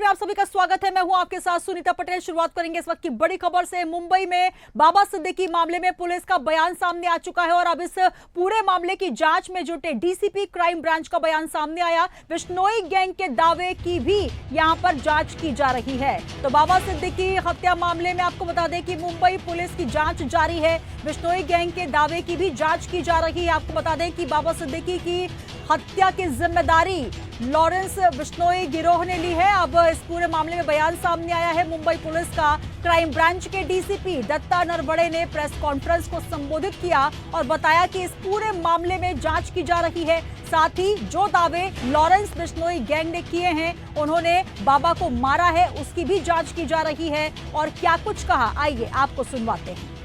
आप सभी का स्वागत है। मैं हूं आपके साथ सुनीता पटेल। शुरुआत करेंगे इस वक्त की बड़ी खबर से। मुंबई में बाबा सिद्दीकी मामले में पुलिस का बयान सामने आ चुका है और अब इस पूरे मामले की जांच में जुटे डीसीपी क्राइम ब्रांच का बयान सामने आया। बिश्नोई गैंग के दावे की भी यहां पर जांच की जा रही है। तो बाबा सिद्दीकी हत्या मामले में आपको बता दें कि मुंबई पुलिस की जांच जारी है। बिश्नोई गैंग के दावे की भी जांच की जा रही है। आपको बता दें कि बाबा सिद्दीकी की हत्या की जिम्मेदारी लॉरेंस बिश्नोई गिरोह ने ली है। अब इस पूरे मामले में बयान सामने आया है मुंबई पुलिस का। क्राइम ब्रांच के डीसीपी दत्ता नरवणे ने प्रेस कॉन्फ्रेंस को संबोधित किया और बताया कि इस पूरे मामले में जांच की जा रही है। साथ ही जो दावे लॉरेंस बिश्नोई गैंग ने किए हैं, उन्होंने बाबा को मारा है, उसकी भी जांच की जा रही है। और क्या कुछ कहा, आइए आपको सुनवाते हैं।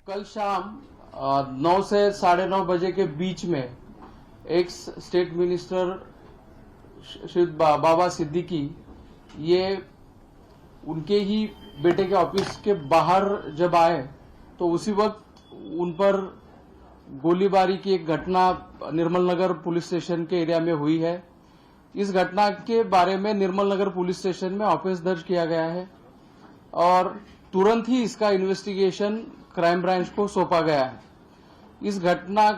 कल शाम 9 से 9:30 बजे के बीच में एक्स स्टेट मिनिस्टर श्री बाबा सिद्दीकी ये उनके ही बेटे के ऑफिस के बाहर जब आए तो उसी वक्त उन पर गोलीबारी की एक घटना निर्मल नगर पुलिस स्टेशन के एरिया में हुई है। इस घटना के बारे में निर्मल नगर पुलिस स्टेशन में ऑफिस दर्ज किया गया है और तुरंत ही इसका इन्वेस्टिगेशन क्राइम ब्रांच को सौंपा गया है। इस घटना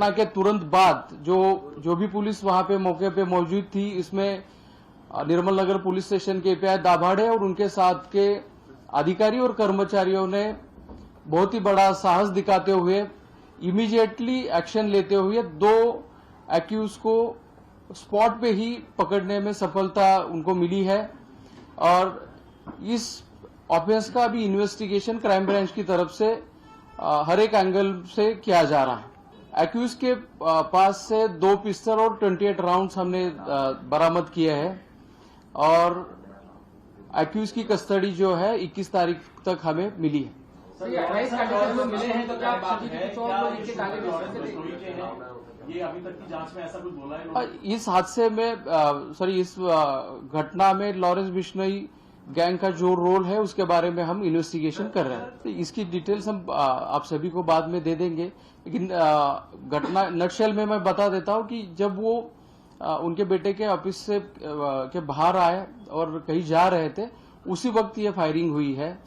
के तुरंत बाद जो भी पुलिस वहां पे मौके पे मौजूद थी, इसमें निर्मल नगर पुलिस स्टेशन के एपीआई दाभाड़े और उनके साथ के अधिकारी और कर्मचारियों ने बहुत ही बड़ा साहस दिखाते हुए इमीडिएटली एक्शन लेते हुए 2 एक्यूज को स्पॉट पे ही पकड़ने में सफलता उनको मिली है। और इस ऑफेंस का भी इन्वेस्टिगेशन क्राइम ब्रांच की तरफ से हर एक एंगल से किया जा रहा है। एक्यूज के पास से 2 पिस्टल और 28 राउंड्स हमने बरामद किए हैं और एक्यूज की कस्टडी जो है 21 तारीख तक हमें मिली है। ये अभी तक की जांच में ऐसा कुछ बोला है? इस हादसे में इस घटना में लॉरेंस बिश्नोई गैंग का जो रोल है उसके बारे में हम इन्वेस्टिगेशन कर रहे हैं। तो इसकी डिटेल्स हम आप सभी को बाद में दे देंगे, लेकिन घटना नटशेल में मैं बता देता हूं कि जब वो उनके बेटे के ऑफिस से के बाहर आए और कहीं जा रहे थे, उसी वक्त ये फायरिंग हुई है।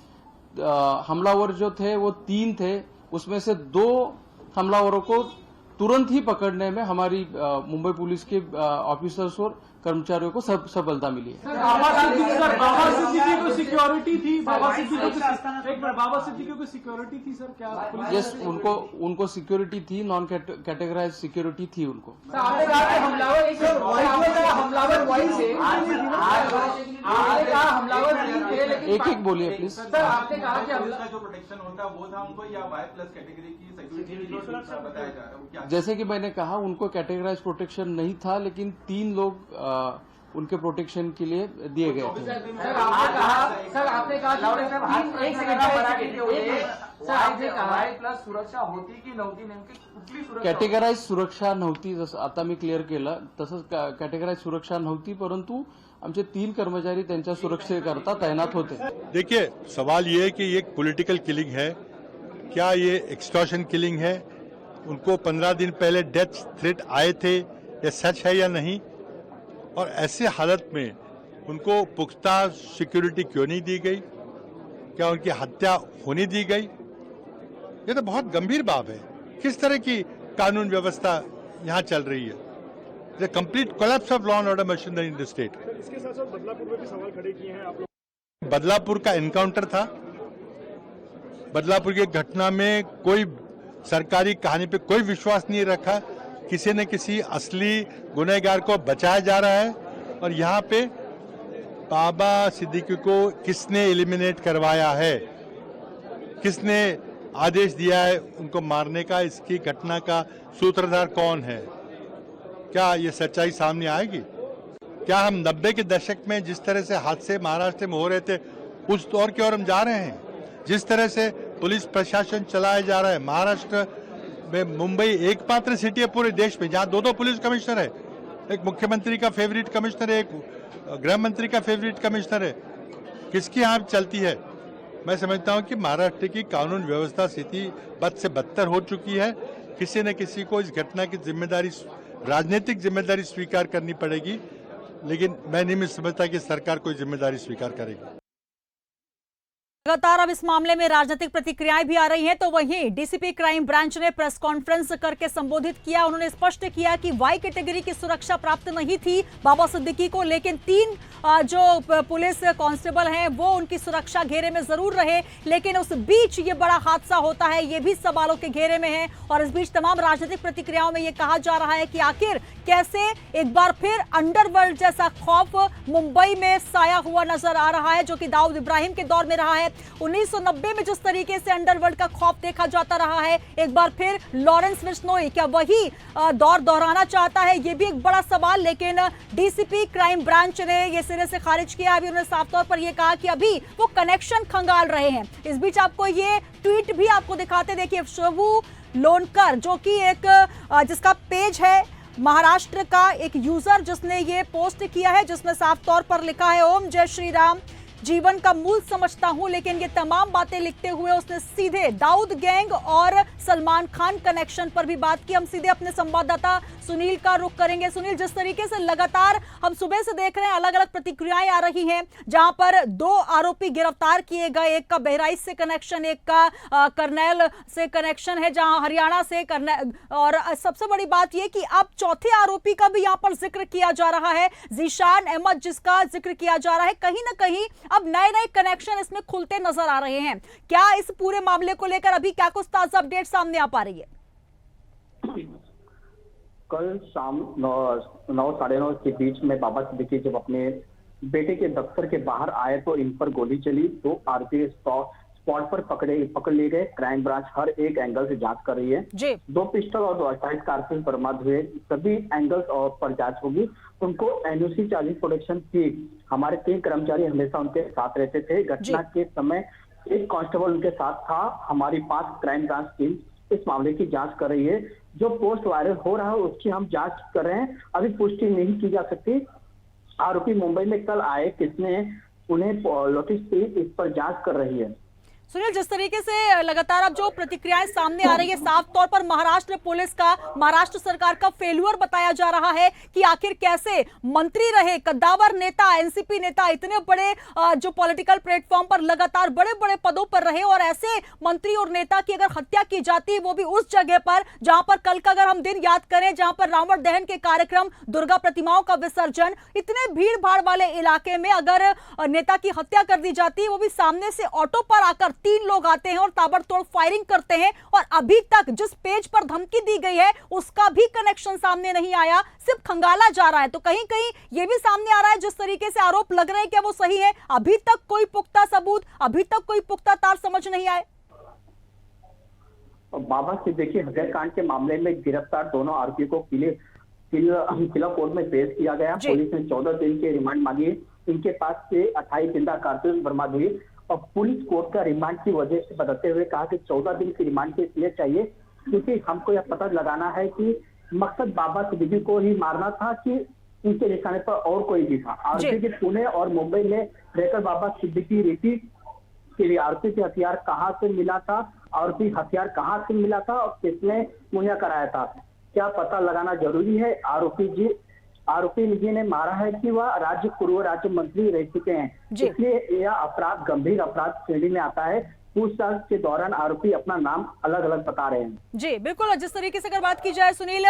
हमलावर जो थे वो 3 थे, उसमें से 2 हमलावरों को तुरंत ही पकड़ने में हमारी मुंबई पुलिस के ऑफिसर्स और कर्मचारियों को सफलता मिली है। बाबा सिद्दीकी को सिक्योरिटी थी, बाबा सिद्दीकी को सिक्योरिटी थी सर, क्या? यस, उनको सिक्योरिटी थी, नॉन कैटेगराइज सिक्योरिटी थी उनको। एक बोलिए प्लीज। सर आपने कहा कि जो प्रोटेक्शन होता है वो था उनको, या Y+ कैटेगरी की सिक्योरिटी बताया जा रहा है? जैसे कि मैंने कहा, उनको कैटेगराइज प्रोटेक्शन नहीं था, लेकिन 3 लोग उनके प्रोटेक्शन के लिए दिए गए थे। सर आपने कहा Y+ सुरक्षा होती की नव्हती, नेमकी कुठली सुरक्षा? कॅटेगराइज सुरक्षा नव्हती, जसं आता मी क्लिअर केलं तसंच कॅटेगराइज सुरक्षा नव्हती, परंतु आमचे 3 कर्मचारी त्यांच्या सुरक्षेकरता तैनात होते। देखिए, सवाल ये है कि ये एक पॉलिटिकल किलिंग है, क्या ये एक्सटॉर्शन किलिंग है? उनको 15 दिन पहले डेथ थ्रेट आए थे, ये सच है या नहीं? और ऐसे हालत में उनको पुख्ता सिक्योरिटी क्यों नहीं दी गई? क्या उनकी हत्या होने दी गई? ये तो बहुत गंभीर बात है। किस तरह की कानून व्यवस्था यहाँ चल रही है? The complete collapse of law and order machinery in the state. इसके साथ साथ बदलापुर में भी सवाल खड़े किए हैं आप लोग। बदलापुर का एनकाउंटर था। बदलापुर की घटना में कोई सरकारी कहानी पे कोई विश्वास नहीं रखा। किसी न किसी असली गुनहगार को बचाया जा रहा है और यहाँ पे बाबा सिद्दीकी को किसने एलिमिनेट करवाया है, किसने आदेश दिया है उनको मारने का, इसकी घटना का सूत्रधार कौन है? क्या ये सच्चाई सामने आएगी? क्या हम 90 के दशक में जिस तरह से हादसे महाराष्ट्र में हो रहे थे उस दौर की ओर हम जा रहे हैं? जिस तरह से पुलिस प्रशासन चलाया जा रहा है, महाराष्ट्र में मुंबई एकमात्र सिटी है पूरे देश में जहां 2 पुलिस कमिश्नर है, एक मुख्यमंत्री का फेवरेट कमिश्नर है, एक गृह मंत्री का फेवरेट कमिश्नर है। किसकी यहाँ चलती है? मैं समझता हूँ कि महाराष्ट्र की कानून व्यवस्था स्थिति बद से बदतर हो चुकी है। किसी न किसी को इस घटना की जिम्मेदारी, राजनीतिक जिम्मेदारी स्वीकार करनी पड़ेगी, लेकिन मैं नहीं समझता कि सरकार कोई जिम्मेदारी स्वीकार करेगी। लगातार अब इस मामले में राजनीतिक प्रतिक्रियाएं भी आ रही हैं, तो वहीं डीसीपी क्राइम ब्रांच ने प्रेस कॉन्फ्रेंस करके संबोधित किया। उन्होंने स्पष्ट किया कि वाई कैटेगरी की सुरक्षा प्राप्त नहीं थी बाबा सिद्दीकी को, लेकिन 3 जो पुलिस कांस्टेबल हैं वो उनकी सुरक्षा घेरे में जरूर रहे, लेकिन उस बीच ये बड़ा हादसा होता है, ये भी सवालों के घेरे में है। और इस बीच तमाम राजनीतिक प्रतिक्रियाओं में ये कहा जा रहा है कि आखिर कैसे एक बार फिर अंडरवर्ल्ड जैसा खौफ मुंबई में साया हुआ नजर आ रहा है, जो कि दाऊद इब्राहिम के दौर में रहा है। 1990 में जिस तरीके से अंडरवर्ल्ड का खौफ देखा जाता रहा है, एक बार फिर लॉरेंस बिश्नोई क्या वही दौर दोहराना चाहता है, यह भी एक बड़ा सवाल। लेकिन डीसीपी क्राइम ब्रांच ने यह सिरे से खारिज किया। अभी उन्होंने साफ तौर पर यह कहा कि अभी वो कनेक्शन खंगाल रहे हैं। इस बीच आपको ये ट्वीट भी आपको दिखाते, देखिए शोभू लोनकर जो कि एक जिसका पेज है महाराष्ट्र का एक यूजर, जिसने ये पोस्ट किया है, जिसमें साफ तौर पर लिखा है ओम जय श्री राम, जीवन का मूल समझता हूं, लेकिन ये तमाम बातें लिखते हुए उसने सीधे दाऊद गैंग और सलमान खान कनेक्शन पर भी बात की। हम सीधे अपने संवाददाता सुनील का रुख करेंगे। सुनील, जिस तरीके से लगातार हम सुबह से देख रहे हैं अलग अलग प्रतिक्रियाएं आ रही हैं, जहां पर 2 आरोपी गिरफ्तार किए गए, एक का बहराइच से कनेक्शन, एक का करनैल से कनेक्शन है, जहां हरियाणा से करनैल, और सबसे बड़ी बात यह कि अब चौथे आरोपी का भी यहां पर जिक्र किया जा रहा है, जीशान अहमद, जिसका जिक्र किया जा रहा है। कहीं ना कहीं अब नए नए कनेक्शन इसमें खुलते नजर आ रहे हैं। क्या इस पूरे मामले को लेकर अभी क्या कुछ ताजा अपडेट सामने आ पा रही है? कल शाम 9 साढ़े 9 के बीच में बाबा सिद्दीकी जब अपने बेटे के दफ्तर के बाहर आए तो इन पर गोली चली। 2 आरोपी स्पॉट पर पकड़ लिए गए। क्राइम ब्रांच हर एक एंगल से जांच कर रही है जी। 2 पिस्टल और 2 28 कारतूस बरामद हुए। सभी एंगल्स और पर जांच होगी। उनको एनओसी चार्जिंग प्रोटेक्शन थी। हमारे 3 कर्मचारी हमेशा उनके साथ रहते थे। घटना के समय एक कांस्टेबल उनके साथ था। हमारी 5 क्राइम ब्रांच टीम इस मामले की जांच कर रही है। जो पोस्ट वायरल हो रहा है उसकी हम जांच कर रहे हैं, अभी पुष्टि नहीं की जा सकती। आरोपी मुंबई में कल आए, किसने उन्हें नोटिस दी, इस पर जांच कर रही है। सुनील, जिस तरीके से लगातार अब जो प्रतिक्रियाएं सामने आ रही है, साफ तौर पर महाराष्ट्र पुलिस का, महाराष्ट्र सरकार का फेल्यूर बताया जा रहा है कि आखिर कैसे मंत्री रहे, कद्दावर नेता, एनसीपी नेता, इतने बड़े जो पॉलिटिकल प्लेटफॉर्म पर लगातार बड़े बड़े पदों पर रहे, और ऐसे मंत्री और नेता की अगर हत्या की जाती, वो भी उस जगह पर जहां पर कल का अगर हम दिन याद करें, जहां पर रावण दहन के कार्यक्रम, दुर्गा प्रतिमाओं का विसर्जन, इतने भीड़ भाड़ वाले इलाके में अगर नेता की हत्या कर दी जाती, वो भी सामने से ऑटो पर आकर 3 लोग आते हैं और ताबड़तोड़ फायरिंग करते हैं, और अभी तक जिस पेज पर धमकी दी गई है उसका भी कनेक्शन सामने नहीं आया, सिर्फ खंगाला जा रहा है। तो कहीं कहीं यह भी सामने आ रहा है, जिस तरीके से आरोप लग रहे हैं, क्या वो सही है? अभी तक कोई पुख्ता सबूत, अभी तक कोई पुख्ता तार समझ नहीं आए। बाबा सिद्दीकी हत्याकांड के मामले में गिरफ्तार दोनों आरोपियों को किला कोर्ट में पेश किया गया। पुलिस ने 14 दिन की रिमांड मांगी। इनके पास से 28 जिंदा कारतूस बरामद हुई, और पुलिस कोर्ट का रिमांड की वजह से बताते हुए कहा कि 14 दिन की रिमांड के इसलिए चाहिए क्योंकि हमको यह पता लगाना है कि मकसद बाबा सिद्दीकी को ही मारना था कि इनके निशाने पर और कोई भी था। आरोपी के पुणे और मुंबई में रहकर बाबा सिद्दीकी रीति के लिए आरोपी के हथियार कहाँ से मिला था, आरोपी हथियार कहाँ से मिला था और किसने मुहैया कराया था, क्या पता लगाना जरूरी है। आरोपी जी ने मारा है कि वह पूर्व राज्य मंत्री रह चुके हैं, इसलिए यह अपराध गंभीर अपराध श्रेणी में आता है। पूछताछ के दौरान आरोपी अपना नाम अलग अलग बता रहे हैं। जी बिल्कुल, जिस तरीके से अगर बात की जाए सुनील,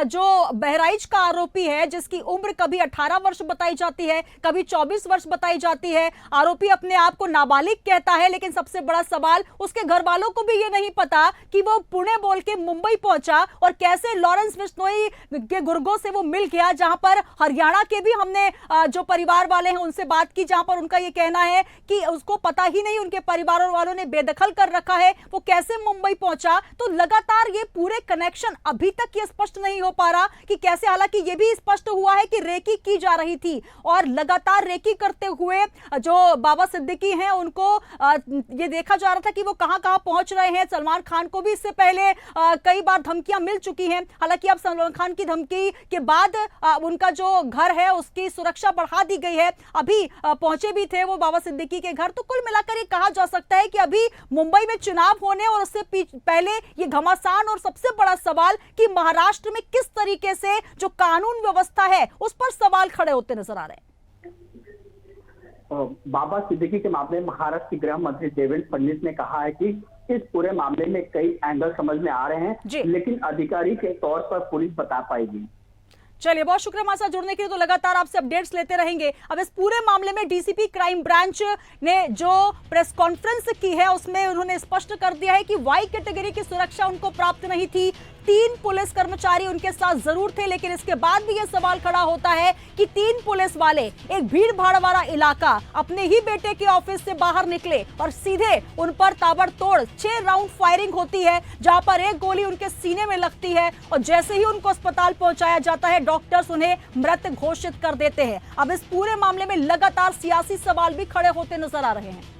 जो बहराइच का आरोपी है, जिसकी उम्र कभी 18 वर्ष बताई जाती है, कभी 24 वर्ष बताई जाती है, आरोपी अपने आप को नाबालिग कहता है, लेकिन सबसे बड़ा सवाल उसके घर वालों को भी ये नहीं पता कि वो पुणे बोल के मुंबई पहुंचा और कैसे लॉरेंस बिश्नोई के गुर्गों से वो मिल गया, जहां पर हरियाणा के भी हमने जो परिवार वाले हैं उनसे बात की, जहां पर उनका ये कहना है कि उसको पता ही नहीं, उनके परिवार वालों ने बेदखल कर रखा है, वो कैसे मुंबई पहुंचा। तो लगातार ये पूरे कनेक्शन अभी तक ये स्पष्ट नहीं हो पा रहा कि कैसे, हालांकि ये भी स्पष्ट हुआ है कि रेकी की जा रही थी और लगातार रेकी करते हुए जो बाबा सिद्दीकी हैं उनको ये देखा जा रहा था कि वो कहां-कहां पहुंच रहे हैं। सलमान खान को भी इससे पहले कई बार धमकियां मिल चुकी हैं, हालांकि अब सलमान खान की धमकी के बाद उनका जो घर है उसकी सुरक्षा बढ़ा दी गई है। अभी पहुंचे भी थे वो बाबा सिद्दीकी के घर। तो कुल मिलाकर ये कहा जा सकता है कि अभी कि मुंबई में चुनाव होने और उससे पहले ये घमासान और सबसे बड़ा सवाल कि महाराष्ट्र में किस तरीके से जो कानून व्यवस्था है उस पर सवाल खड़े होते नजर आ रहे हैं। बाबा सिद्दीकी के मामले में महाराष्ट्र के गृह मंत्री देवेंद्र फडणवीस ने कहा है कि इस पूरे मामले में कई एंगल समझ में आ रहे हैं, लेकिन अधिकारी के तौर पर पुलिस बता पाएगी। चलिए, बहुत शुक्रिया हमारे साथ जुड़ने के लिए। तो लगातार आपसे अपडेट्स लेते रहेंगे। अब इस पूरे मामले में डीसीपी क्राइम ब्रांच ने जो प्रेस कॉन्फ्रेंस की है उसमें उन्होंने स्पष्ट कर दिया है कि वाई कैटेगरी की सुरक्षा उनको प्राप्त नहीं थी। 3 पुलिस कर्मचारी उनके साथ जरूर थे, लेकिन इसके बाद भी यह सवाल खड़ा होता है कि 3 पुलिस वाले एक भीड़ भाड़ वाला इलाका अपने ही बेटे के ऑफिस से बाहर निकले और सीधे उन पर ताबड़तोड़ 6 राउंड फायरिंग होती है, जहां पर एक गोली उनके सीने में लगती है और जैसे ही उनको अस्पताल पहुंचाया जाता है डॉक्टर्स उन्हें मृत घोषित कर देते हैं। अब इस पूरे मामले में लगातार सियासी सवाल भी खड़े होते नजर आ रहे हैं।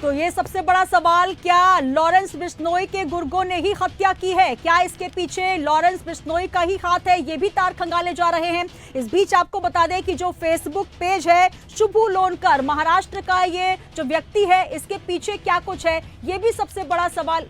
तो ये सबसे बड़ा सवाल, क्या लॉरेंस बिश्नोई के गुर्गों ने ही हत्या की है? क्या इसके पीछे लॉरेंस बिश्नोई का ही हाथ है? ये भी तार खंगाले जा रहे हैं। इस बीच आपको बता दें कि जो फेसबुक पेज है शुभू लोनकर, महाराष्ट्र का ये जो व्यक्ति है, इसके पीछे क्या कुछ है, ये भी सबसे बड़ा सवाल।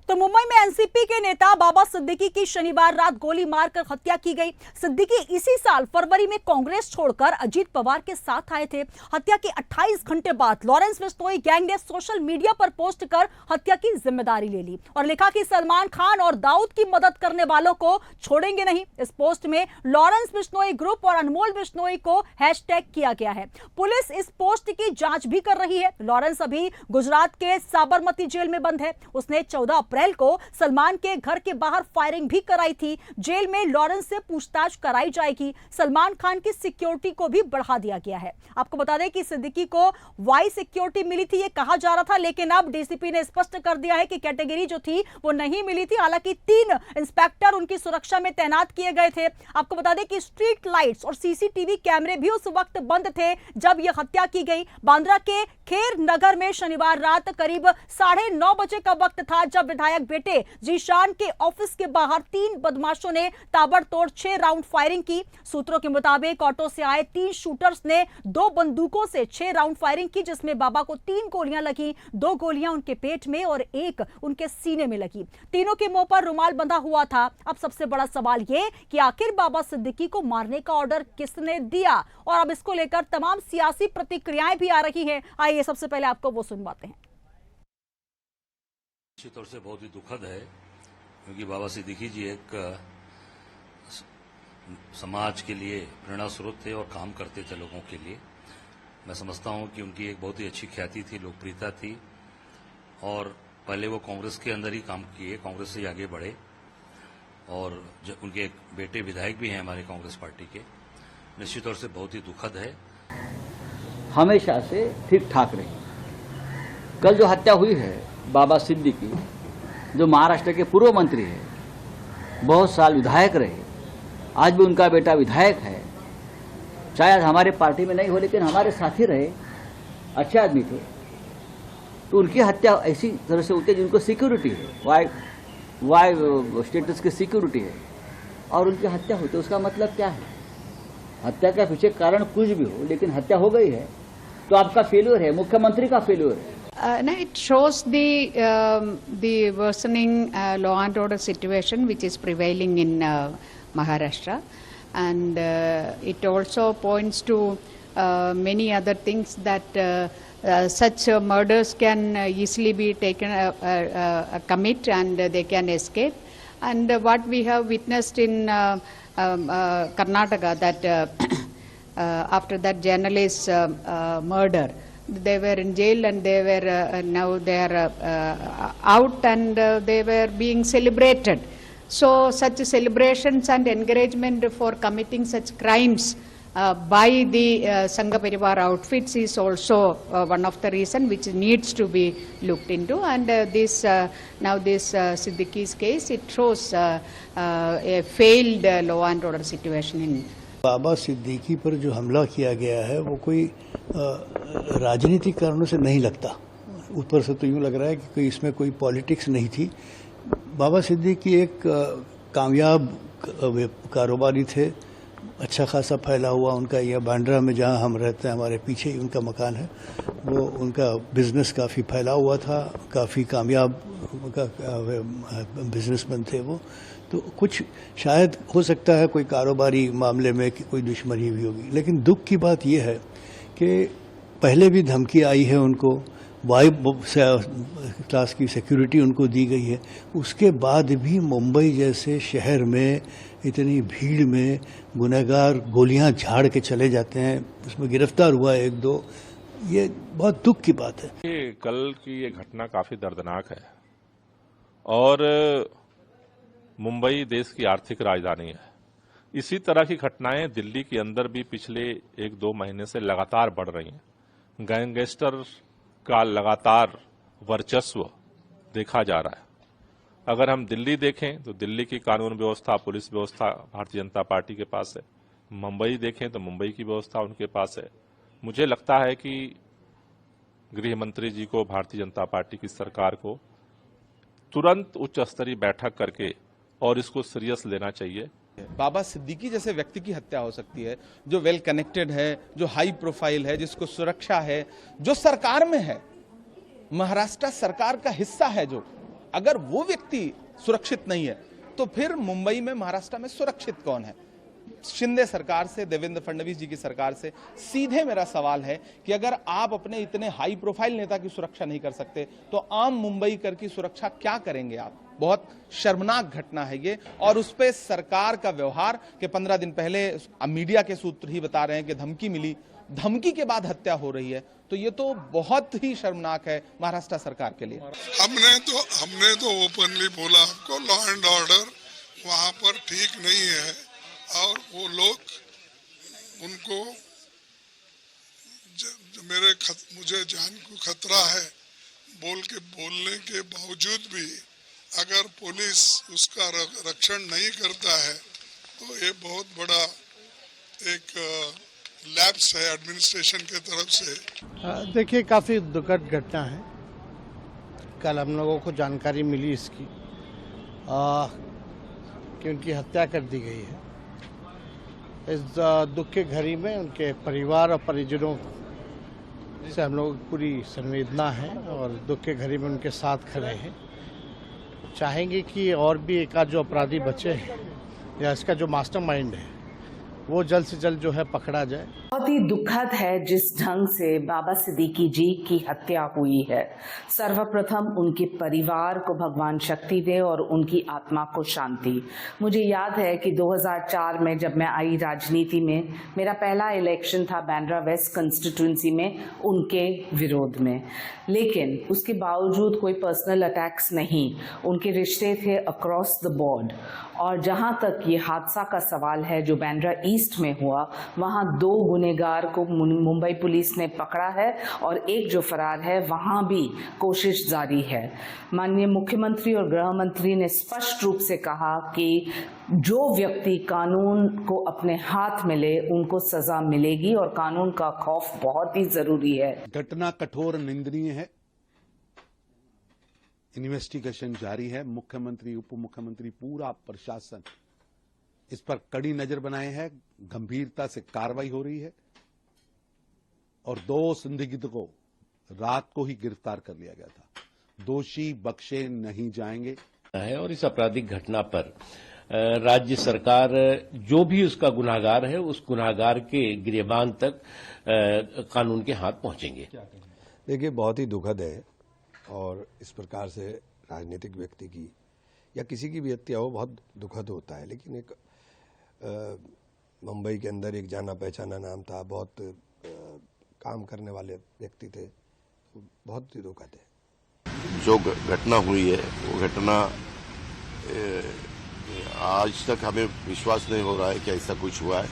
तो मुंबई में एनसीपी के नेता बाबा सिद्दीकी की शनिवार रात गोली मारकर हत्या की गई। सिद्दीकी इसी साल फरवरी में कांग्रेस छोड़कर अजीत पवार के साथ आए थे। हत्या के 28 घंटे बाद लॉरेंस बिश्नोई गैंग ने सोशल मीडिया पर पोस्ट कर हत्या की जिम्मेदारी ले ली और लिखा कि सलमान खान और दाऊद की मदद करने वालों को छोड़ेंगे नहीं। इस पोस्ट में लॉरेंस बिश्नोई ग्रुप और अनमोल बिश्नोई को हैशटैग किया गया है। पुलिस इस पोस्ट की जांच भी कर रही है। लॉरेंस अभी गुजरात के साबरमती जेल में बंद है। उसने 14 अप्रैल को सलमान के घर के बाहर फायरिंग भी कराई थी। जेल में लॉरेंस से पूछताछ कराई जाएगी। सलमान खान की सिक्योरिटी को भी बढ़ा दिया गया है। आपको बता दें कि सिद्दीकी को वाई सिक्योरिटी मिली थी, ये कहा जा रहा था, लेकिन अब डीसीपी ने स्पष्ट कर दिया है कि कैटेगरी जो थी वो नहीं मिली थी। हालांकि 3 इंस्पेक्टर उनकी सुरक्षा में तैनात किए गए थे। आपको बता दें कि स्ट्रीट लाइट्स और सीसीटीवी कैमरे भी उस वक्त बंद थे जब यह हत्या की गई। बांद्रा के खेर नगर में शनिवार रात करीब 9:30 बजे का वक्त था जब विधायक बेटे जीशान के ऑफिस के बाहर 3 बदमाशों ने ताबड़तोड़ 6 राउंड फायरिंग की। सूत्रों के मुताबिक ऑटो से आए 3 शूटर्स ने 2 बंदूकों से 6 राउंड फायरिंग की, जिसमें बाबा को 3 गोलियां लगी। 2 गोलियां उनके पेट में और 1 उनके सीने में लगी। तीनों के मुंह पर रुमाल बंधा हुआ था। अब सबसे बड़ा सवाल यह कि आखिर बाबा सिद्दीकी को मारने का ऑर्डर किसने दिया, और अब इसको लेकर तमाम सियासी प्रतिक्रियाएं भी आ रही हैं। आइए सबसे पहले आपको वो सुनवाते हैं। निश्चित तौर से बहुत ही दुखद है, क्योंकि बाबा सिद्दीकी जी एक समाज के लिए प्रेरणा स्रोत थे और काम करते थे लोगों के लिए। मैं समझता हूं कि उनकी एक बहुत ही अच्छी ख्याति थी, लोकप्रियता थी, और पहले वो कांग्रेस के अंदर ही काम किए, कांग्रेस से आगे बढ़े, और जब उनके एक बेटे विधायक भी हैं हमारे कांग्रेस पार्टी के। निश्चित तौर से बहुत ही दुखद है। हमेशा से ठीक ठाक रही। कल जो हत्या हुई है बाबा सिद्दीकी, जो महाराष्ट्र के पूर्व मंत्री है, बहुत साल विधायक रहे, आज भी उनका बेटा विधायक है, शायद हमारे पार्टी में नहीं हो लेकिन हमारे साथी रहे, अच्छे आदमी थे, तो उनकी हत्या ऐसी तरह से होती है जिनको सिक्योरिटी है, वाई स्टेटस की सिक्योरिटी है, और उनकी हत्या होती है। उसका मतलब क्या है? हत्या के पीछे कारण कुछ भी हो, लेकिन हत्या हो गई है तो आपका फेल्यूर है, मुख्यमंत्री का फेल्यूर है। No, it shows the worsening law and order situation which is prevailing in Maharashtra, and it also points to many other things that such murders can easily be taken commit and they can escape. And what we have witnessed in Karnataka, that after that journalist's murder, they were in jail and they were now they are out and they were being celebrated. So such celebrations and encouragement for committing such crimes by the Sangha Parivar outfits is also one of the reason which needs to be looked into. And this now this Siddiqui's case, it shows a failed law and order situation in बाबा सिद्दीकी पर जो हमला किया गया है वो कोई राजनीतिक कारणों से नहीं लगता। ऊपर से तो यूँ लग रहा है कि कोई इसमें कोई पॉलिटिक्स नहीं थी। बाबा सिद्दीकी एक कामयाब कारोबारी थे, अच्छा खासा फैला हुआ उनका यह बांद्रा में जहाँ हम रहते हैं, हमारे पीछे ही उनका मकान है, वो उनका बिजनेस काफ़ी फैला हुआ था, काफ़ी कामयाब बिजनेसमैन थे वो। तो कुछ शायद हो सकता है कोई कारोबारी मामले में कि कोई दुश्मनी भी होगी, लेकिन दुख की बात यह है कि पहले भी धमकी आई है उनको, वाई क्लास की सिक्योरिटी उनको दी गई है, उसके बाद भी मुंबई जैसे शहर में इतनी भीड़ में गुनहगार गोलियां झाड़ के चले जाते हैं, उसमें गिरफ्तार हुआ एक दो, ये बहुत दुख की बात है। ये कल की ये घटना काफी दर्दनाक है और मुंबई देश की आर्थिक राजधानी है। इसी तरह की घटनाएं दिल्ली के अंदर भी पिछले 1-2 महीने से लगातार बढ़ रही हैं। गैंगस्टर का लगातार वर्चस्व देखा जा रहा है। अगर हम दिल्ली देखें तो दिल्ली की कानून व्यवस्था, पुलिस व्यवस्था भारतीय जनता पार्टी के पास है। मुंबई देखें तो मुंबई की व्यवस्था उनके पास है। मुझे लगता है कि गृह मंत्री जी को, भारतीय जनता पार्टी की सरकार को तुरंत उच्च स्तरीय बैठक करके और इसको सीरियस लेना चाहिए। बाबा सिद्दीकी जैसे व्यक्ति की हत्या हो सकती है जो वेल कनेक्टेड है, जो हाई प्रोफाइल है, जिसको सुरक्षा है, जो सरकार में है, महाराष्ट्र सरकार का हिस्सा है, जो अगर वो व्यक्ति सुरक्षित नहीं है तो फिर मुंबई में, महाराष्ट्र में सुरक्षित कौन है? शिंदे सरकार से, देवेंद्र फडणवीस जी की सरकार से सीधे मेरा सवाल है कि अगर आप अपने इतने हाई प्रोफाइल नेता की सुरक्षा नहीं कर सकते तो आम मुंबईकर की सुरक्षा क्या करेंगे आप? बहुत शर्मनाक घटना है ये, और उस पर सरकार का व्यवहार के 15 दिन पहले मीडिया के सूत्र ही बता रहे हैं कि धमकी मिली, धमकी के बाद हत्या हो रही है, तो ये तो बहुत ही शर्मनाक है महाराष्ट्र सरकार के लिए। हमने तो ओपनली बोला आपको, लॉ एंड ऑर्डर वहाँ पर ठीक नहीं है और वो लोग उनको मुझे जान को खतरा है बोलने के बावजूद भी अगर पुलिस उसका रक्षण नहीं करता है तो ये बहुत बड़ा एक लैप्स है एडमिनिस्ट्रेशन के तरफ से। देखिए, काफ़ी दुखद घटना है। कल हम लोगों को जानकारी मिली इसकी कि उनकी हत्या कर दी गई है। इस दुख के घड़ी में उनके परिवार और परिजनों से हम लोग पूरी संवेदना है और दुख के घड़ी में उनके साथ खड़े हैं। चाहेंगे कि और भी एक आध जो अपराधी बचे हैं या इसका जो मास्टरमाइंड है वो जल्द से जल्द जो है पकड़ा जाए। बहुत ही दुखद है जिस ढंग से बाबा सिद्दीकी जी की हत्या हुई है। सर्वप्रथम उनके परिवार को भगवान शक्ति दे और उनकी आत्मा को शांति। मुझे याद है कि 2004 में जब मैं आई राजनीति में, मेरा पहला इलेक्शन था बांद्रा वेस्ट कंस्टिट्यूंसी में उनके विरोध में, लेकिन उसके बावजूद कोई पर्सनल अटैक्स नहीं, उनके रिश्ते थे अक्रॉस द बोर्ड। और जहां तक ये हादसा का सवाल है जो बांद्रा ईस्ट में हुआ, वहां 2 गुनहगार को मुंबई पुलिस ने पकड़ा है और एक जो फरार है वहां भी कोशिश जारी है। माननीय मुख्यमंत्री और गृह मंत्री ने स्पष्ट रूप से कहा कि जो व्यक्ति कानून को अपने हाथ में ले उनको सजा मिलेगी और कानून का खौफ बहुत ही जरूरी है। घटना कठोर निंदनीय है। इन्वेस्टिगेशन जारी है। मुख्यमंत्री, उप मुख्यमंत्री, पूरा प्रशासन इस पर कड़ी नजर बनाए हैं। गंभीरता से कार्रवाई हो रही है और 2 संदिग्ध को रात को ही गिरफ्तार कर लिया गया था। दोषी बख्शे नहीं जाएंगे। और इस आपराधिक घटना पर राज्य सरकार जो भी उसका गुनाहगार है उस गुनाहगार के गिरबान तक कानून के हाथ पहुंचेंगे। देखिए, बहुत ही दुखद है और इस प्रकार से राजनीतिक व्यक्ति की या किसी की भी हत्या हो बहुत दुखद होता है, लेकिन एक मुंबई के अंदर एक जाना पहचाना नाम था, बहुत काम करने वाले व्यक्ति थे, बहुत ही दुखद है। जो घटना हुई है वो घटना आज तक हमें विश्वास नहीं हो रहा है कि ऐसा कुछ हुआ है,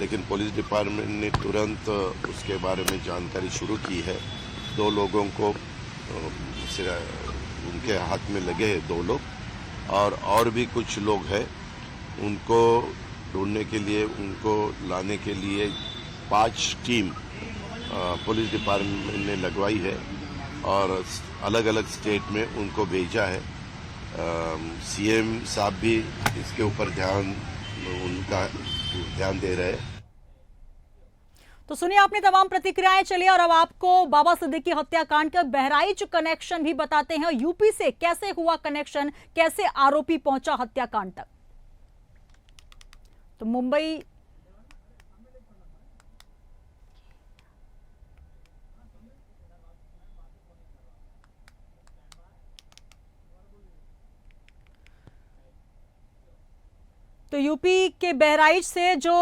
लेकिन पुलिस डिपार्टमेंट ने तुरंत उसके बारे में जानकारी शुरू की है। 2 लोगों को उनके हाथ में लगे हैं, 2 लोग, और भी कुछ लोग हैं, उनको ढूंढने के लिए, उनको लाने के लिए 5 टीम पुलिस डिपार्टमेंट ने लगवाई है और अलग अलग स्टेट में उनको भेजा है। सीएम साहब भी इसके ऊपर उनका ध्यान दे रहे हैं। तो सुनिए आपने तमाम प्रतिक्रियाएं। चलिए और अब आपको बाबा सिद्दीकी हत्याकांड का बहराइच कनेक्शन भी बताते हैं। यूपी से कैसे हुआ कनेक्शन, कैसे आरोपी पहुंचा हत्याकांड तक। तो मुंबई तो यूपी के बहराइच से जो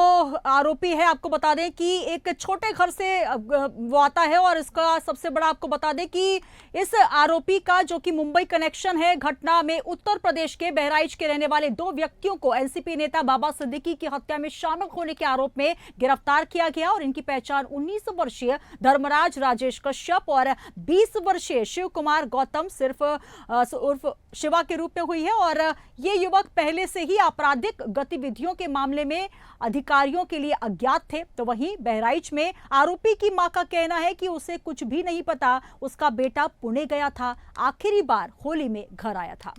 आरोपी है, आपको बता दें कि एक छोटे घर से वो आता है और इसका सबसे बड़ा आपको बता दें कि इस आरोपी का जो कि मुंबई कनेक्शन है, घटना में उत्तर प्रदेश के बहराइच के रहने वाले 2 व्यक्तियों को एनसीपी नेता बाबा सिद्दीकी की हत्या में शामिल होने के आरोप में गिरफ्तार किया गया और इनकी पहचान 19 वर्षीय धर्मराज राजेश कश्यप और 20 वर्षीय शिव कुमार गौतम सिर्फ उर्फ शिवा के रूप में हुई है। और ये युवक पहले से ही आपराधिक गतिविधियों के मामले में अधिकारियों के लिए अज्ञात थे। तो वहीं बहराइच में आरोपी की मां का कहना है कि उसे कुछ भी नहीं पता, उसका बेटा पुणे गया था, आखिरी बार होली में घर आया था।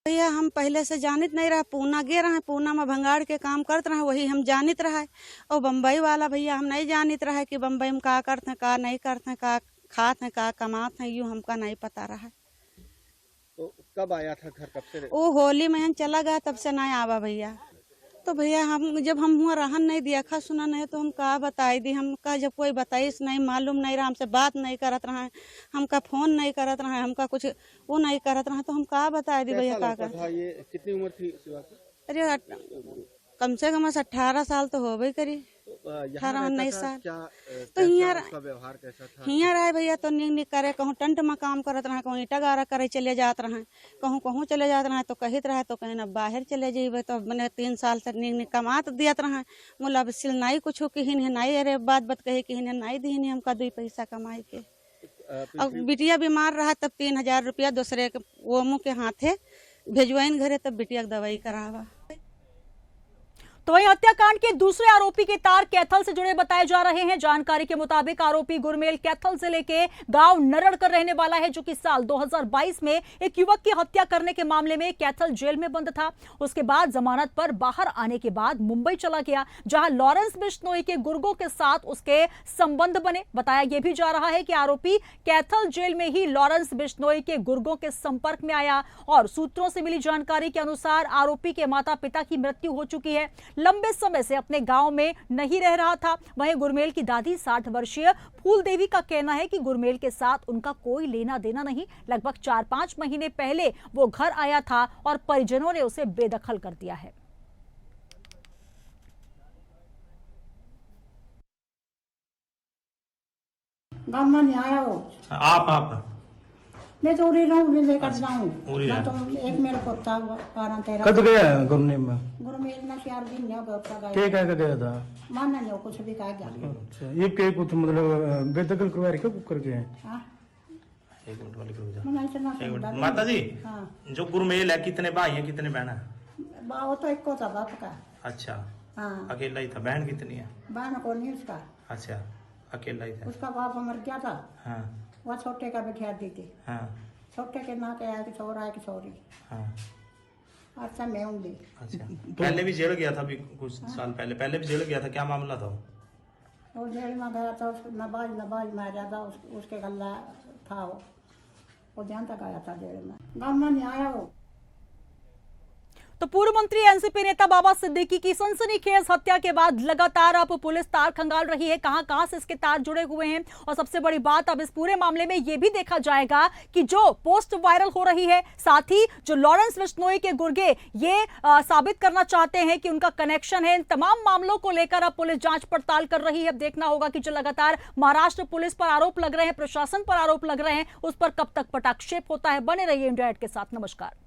भैया हम पहले से जानित नहीं रहा, पूना गे रहे, पूना में भंगाड़ के काम करते रहे, वही हम जानित रहा। और बम्बई वाला भैया हम नहीं जानित रहा कि बम्बई में का करते हैं, का नहीं करते हैं, का खाते हैं, का कमाते हैं, यूँ हमका नहीं पता रहा। तो कब आया था घर, कब से? वो होली में हम चला गया, तब से नहीं आवा भैया। तो भैया हम जब हम हुआ रहन नहीं दिया, खा सुना नहीं, तो हम कहा बताई दी, हम कहा जब कोई बताइस नहीं, मालूम नहीं रहा, हमसे बात नहीं करत रहा, हमका फोन नहीं करत रहा, हमका कुछ वो नहीं करत रहा, तो हम कहा बताई दी भैया का कर। ये कितनी उम्र थी शिवा की? अरे कम से कम 18 साल तो हो गई करी, 18-19 साल। तो व्यवहार कैसा था? हियाँ रहे भैया, तो निक निक करे, कहूँ टंट में काम करत रहे, कहूँ ईटा गारा करे चले जात रहे, कहूँ चले जात रहे, तो कहित रहे तो कहीं ना बाहर चले जेबे। तो मैंने 3 साल से निक निक कमात दियत रहे, मोला अब सिल नहीं कुछ किहिन है नहीं, अरे बात कहे किहिन है नहीं दीन हमका 2 पैसा कमाई के। अब बिटिया बीमार रहा तब 3000 रुपया दूसरे के वो मुँह के हाथे भेजवाइन घरे, तब बिटिया की दवाई करावा। तो वहीं हत्याकांड के दूसरे आरोपी के तार कैथल से जुड़े बताए जा रहे हैं। जानकारी के मुताबिक आरोपी गुरमेल कैथल जिले के गांव नरड़ का रहने वाला है, जो कि साल 2022 में एक युवक की हत्या करने के मामले में कैथल जेल में बंद था। उसके बाद जमानत पर बाहर आने के बाद मुंबई चला गया, जहां लॉरेंस बिश्नोई के गुर्गों के साथ उसके संबंध बने। बताया यह भी जा रहा है कि आरोपी कैथल जेल में ही लॉरेंस बिश्नोई के गुर्गों के संपर्क में आया और सूत्रों से मिली जानकारी के अनुसार आरोपी के माता पिता की मृत्यु हो चुकी है, लंबे समय से अपने गांव में नहीं रह रहा था। वहीं गुरमेल की दादी 60 वर्षीय फूल देवी का कहना है कि गुरमेल के साथ उनका कोई लेना देना नहीं। लगभग 4-5 महीने पहले वो घर आया था और परिजनों ने उसे बेदखल कर दिया है। गाँव में नहीं आया वो। आप मैं तो उड़ी रहूँ, लेकर जाऊँ। मैं तो एक मेरा पोता 12-13। कब गया गुरमेल में? गुरमेल में 4 दिन नहीं गया था। क्या कह के गया था? मानना नहीं, कुछ भी कहा गया। अच्छा, ये क्या कुछ मतलब बेदखल करवा रहे, क्या करके हैं? हाँ, एक मिनट वाली रुक जा। एक मिनट माता जी, जो गुरमेल है कितने भाई हैं, कितने बहन है? वो तो एक को था बाप का। अच्छा, हाँ, अकेला ही था। बहन कितनी है? बहन को नहीं उसका। अच्छा, अकेला ही था। उसका बाप मर गया था। हाँ, वह छोटे का बिठा दी थी। हाँ, छोटे के ना के आया कि छोरा है कि छोरी। हाँ, अच्छा मैं हूँ। अच्छा, पहले भी जेल गया था, अभी कुछ साल पहले भी जेल गया था, क्या मामला था? वो जेल में गया था, नबाज मारा था, उसके गला था वो जानता गया था जेल में। गाँव में नहीं आया वो। तो पूर्व मंत्री एनसीपी नेता बाबा सिद्दीकी की सनसनीखेज हत्या के बाद लगातार अब पुलिस तार खंगाल रही है, कहां से इसके तार जुड़े हुए हैं। और सबसे बड़ी बात, अब इस पूरे मामले में यह भी देखा जाएगा कि जो पोस्ट वायरल हो रही है, साथ ही जो लॉरेंस बिश्नोई के गुर्गे ये साबित करना चाहते हैं कि उनका कनेक्शन है। इन तमाम मामलों को लेकर अब पुलिस जांच पड़ताल कर रही है। अब देखना होगा कि जो लगातार महाराष्ट्र पुलिस पर आरोप लग रहे हैं, प्रशासन पर आरोप लग रहे हैं, उस पर कब तक पटाक्षेप होता है। बने रहिए इंडिया एट के साथ। नमस्कार।